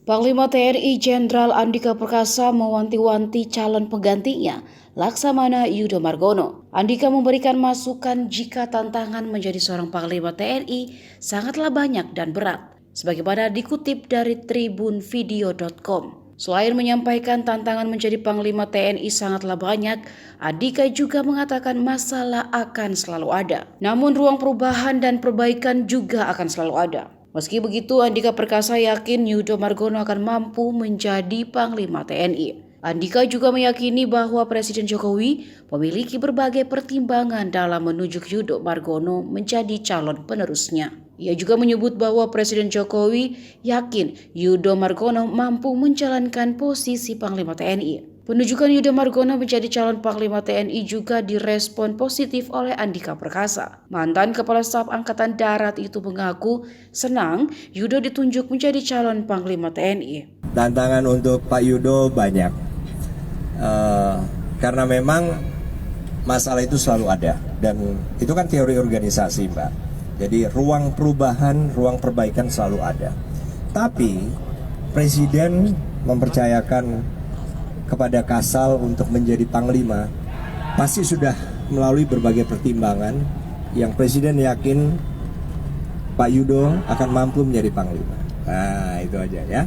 Panglima TNI Jenderal Andika Perkasa mewanti-wanti calon penggantinya, Laksamana Yudo Margono. Andika memberikan masukan jika tantangan menjadi seorang Panglima TNI sangatlah banyak dan berat, sebagaimana dikutip dari tribunvideo.com. Selain menyampaikan tantangan menjadi Panglima TNI sangatlah banyak, Andika juga mengatakan masalah akan selalu ada. Namun ruang perubahan dan perbaikan juga akan selalu ada. Meski begitu, Andika Perkasa yakin Yudo Margono akan mampu menjadi Panglima TNI. Andika juga meyakini bahwa Presiden Jokowi memiliki berbagai pertimbangan dalam menunjuk Yudo Margono menjadi calon penerusnya. Ia juga menyebut bahwa Presiden Jokowi yakin Yudo Margono mampu menjalankan posisi Panglima TNI. Penunjukan Yudo Margono menjadi calon Panglima TNI juga direspon positif oleh Andika Perkasa. Mantan Kepala Staf Angkatan Darat itu mengaku senang Yudo ditunjuk menjadi calon Panglima TNI. Tantangan untuk Pak Yudo banyak, karena memang masalah itu selalu ada, dan itu kan teori organisasi, Mbak. Jadi ruang perubahan, ruang perbaikan selalu ada. Tapi Presiden mempercayakan kepada Kasal untuk menjadi Panglima, pasti sudah melalui berbagai pertimbangan yang Presiden yakin Pak Yudo akan mampu menjadi Panglima. Nah, itu aja ya.